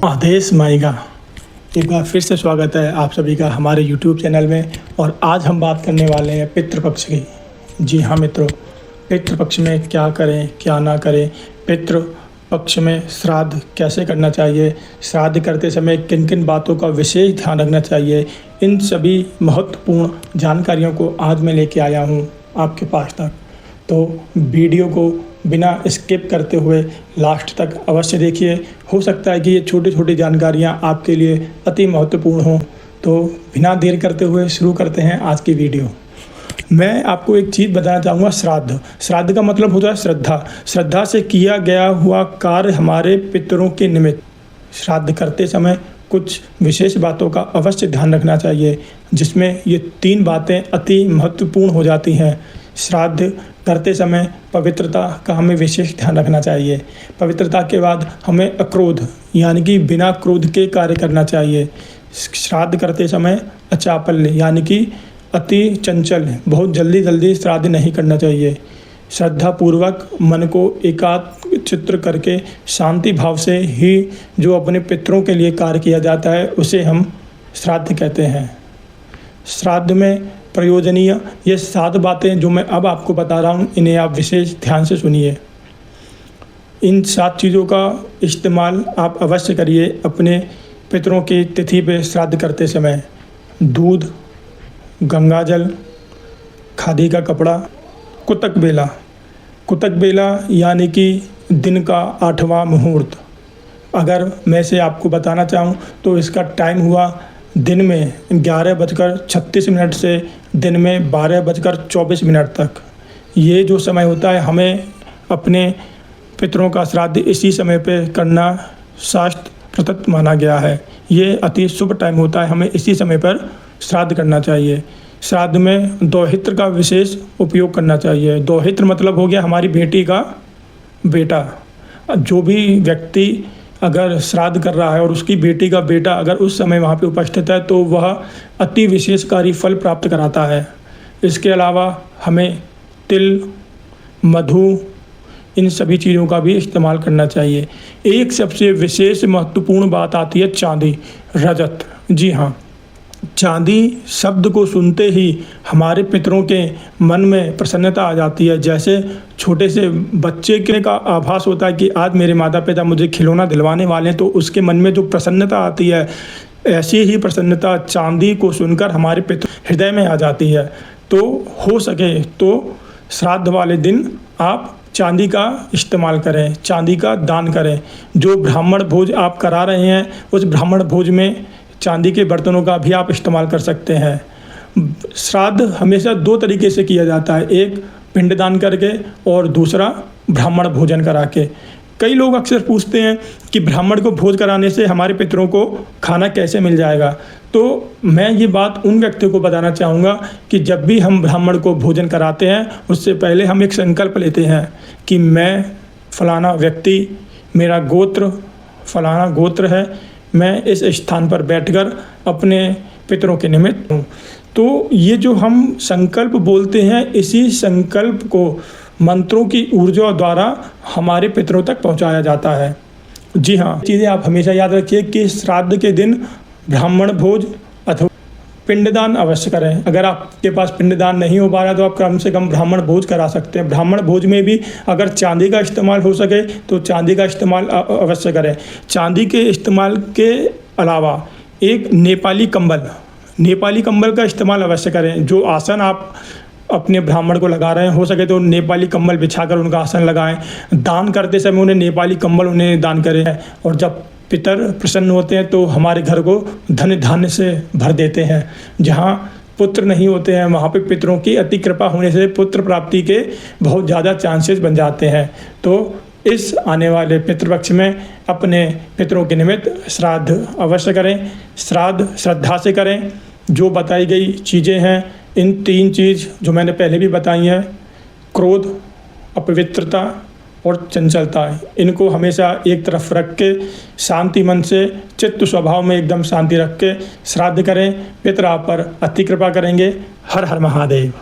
आदेश Maiga एक बार फिर से स्वागत है आप सभी का हमारे YouTube चैनल में। और आज हम बात करने वाले हैं पितृपक्ष की। जी हाँ मित्रों, पितृपक्ष में क्या करें क्या ना करें, पितृपक्ष में श्राद्ध कैसे करना चाहिए, श्राद्ध करते समय किन किन बातों का विशेष ध्यान रखना चाहिए, इन सभी महत्वपूर्ण जानकारियों को आज मैं लेके आया हूँ आपके पास तक। तो वीडियो को बिना स्किप करते हुए लास्ट तक अवश्य देखिए। हो सकता है कि ये छोटी छोटी जानकारियाँ आपके लिए अति महत्वपूर्ण हों। तो बिना देर करते हुए शुरू करते हैं आज की वीडियो। मैं आपको एक चीज़ बताना चाहूँगा। श्राद्ध का मतलब होता है श्रद्धा। श्रद्धा से किया गया हुआ कार्य हमारे पितरों के निमित्त। श्राद्ध करते समय कुछ विशेष बातों का अवश्य ध्यान रखना चाहिए, जिसमें ये 3 बातें अति महत्वपूर्ण हो जाती हैं। श्राद्ध करते समय पवित्रता का हमें विशेष ध्यान रखना चाहिए। पवित्रता के बाद हमें अक्रोध यानी कि बिना क्रोध के कार्य करना चाहिए। श्राद्ध करते समय अचापल्य यानी कि अति चंचल, बहुत जल्दी श्राद्ध नहीं करना चाहिए। श्रद्धापूर्वक मन को एकाग्रचित्त करके शांति भाव से ही जो अपने पितरों के लिए कार्य किया जाता है उसे हम श्राद्ध कहते हैं। श्राद्ध में प्रयोजनीय ये 7 बातें जो मैं अब आपको बता रहा हूँ, इन्हें आप विशेष ध्यान से सुनिए। इन 7 चीज़ों का इस्तेमाल आप अवश्य करिए अपने पितरों की तिथि पे श्राद्ध करते समय। दूध, गंगाजल, खादी का कपड़ा, कुतक बेला। कुतक बेला यानी कि दिन का 8वां मुहूर्त। अगर मैं से आपको बताना चाहूँ तो इसका टाइम हुआ दिन में 11:36 से दिन में 12:24 तक। ये जो समय होता है हमें अपने पितरों का श्राद्ध इसी समय पे करना शास्त्र प्रदत्त माना गया है। ये अति शुभ टाइम होता है, हमें इसी समय पर श्राद्ध करना चाहिए। श्राद्ध में दौहित्र का विशेष उपयोग करना चाहिए। दौहित्र मतलब हो गया हमारी बेटी का बेटा। जो भी व्यक्ति अगर श्राद्ध कर रहा है और उसकी बेटी का बेटा अगर उस समय वहाँ पे उपस्थित है तो वह अति विशेषकारी फल प्राप्त कराता है। इसके अलावा हमें तिल, मधु, इन सभी चीज़ों का भी इस्तेमाल करना चाहिए। एक सबसे विशेष महत्वपूर्ण बात आती है चांदी, रजत। जी हाँ, चांदी शब्द को सुनते ही हमारे पितरों के मन में प्रसन्नता आ जाती है। जैसे छोटे से बच्चे के का आभास होता है कि आज मेरे माता पिता मुझे खिलौना दिलवाने वाले हैं, तो उसके मन में जो प्रसन्नता आती है, ऐसी ही प्रसन्नता चांदी को सुनकर हमारे पितर हृदय में आ जाती है। तो हो सके तो श्राद्ध वाले दिन आप चांदी का इस्तेमाल करें, चांदी का दान करें। जो ब्राह्मण भोज आप करा रहे हैं उस ब्राह्मण भोज में चांदी के बर्तनों का भी आप इस्तेमाल कर सकते हैं। श्राद्ध हमेशा 2 तरीके से किया जाता है, एक पिंडदान करके और दूसरा ब्राह्मण भोजन करा के। कई लोग अक्सर पूछते हैं कि ब्राह्मण को भोज कराने से हमारे पितरों को खाना कैसे मिल जाएगा। तो मैं ये बात उन व्यक्तियों को बताना चाहूँगा कि जब भी हम ब्राह्मण को भोजन कराते हैं उससे पहले हम एक संकल्प लेते हैं कि मैं फलाना व्यक्ति, मेरा गोत्र फलाना गोत्र है, मैं इस स्थान पर बैठकर अपने पितरों के निमित्त हूँ। तो ये जो हम संकल्प बोलते हैं, इसी संकल्प को मंत्रों की ऊर्जा द्वारा हमारे पितरों तक पहुँचाया जाता है। जी हाँ, चीज़ें आप हमेशा याद रखिए कि श्राद्ध के दिन ब्राह्मण भोज अथवा पिंडदान अवश्य करें। अगर आपके पास पिंडदान नहीं हो पा रहा तो आप कम से कम ब्राह्मण भोज करा सकते हैं। ब्राह्मण भोज में भी अगर चांदी का इस्तेमाल हो सके तो चांदी का इस्तेमाल अवश्य करें। चांदी के इस्तेमाल के अलावा एक नेपाली कंबल का इस्तेमाल अवश्य करें। जो आसन आप अपने ब्राह्मण को लगा रहे हैं, हो सके तो नेपाली कंबल बिछाकर उनका आसन लगाएं। दान करते समय उन्हें नेपाली कंबल उन्हें दान करें। और जब पितर प्रसन्न होते हैं तो हमारे घर को धन धान्य से भर देते हैं। जहाँ पुत्र नहीं होते हैं वहाँ पे पितरों की अति कृपा होने से पुत्र प्राप्ति के बहुत ज़्यादा चांसेस बन जाते हैं। तो इस आने वाले पितृपक्ष में अपने पितरों के निमित्त श्राद्ध अवश्य करें। श्राद्ध श्रद्धा से करें। जो बताई गई चीज़ें हैं, इन 3 चीज़ जो मैंने पहले भी बताई हैं, क्रोध, अपवित्रता और चंचलता, इनको हमेशा एक तरफ रख के शांति मन से चित्त स्वभाव में एकदम शांति रख के श्राद्ध करें। पितर आप पर अति कृपा करेंगे। हर हर महादेव।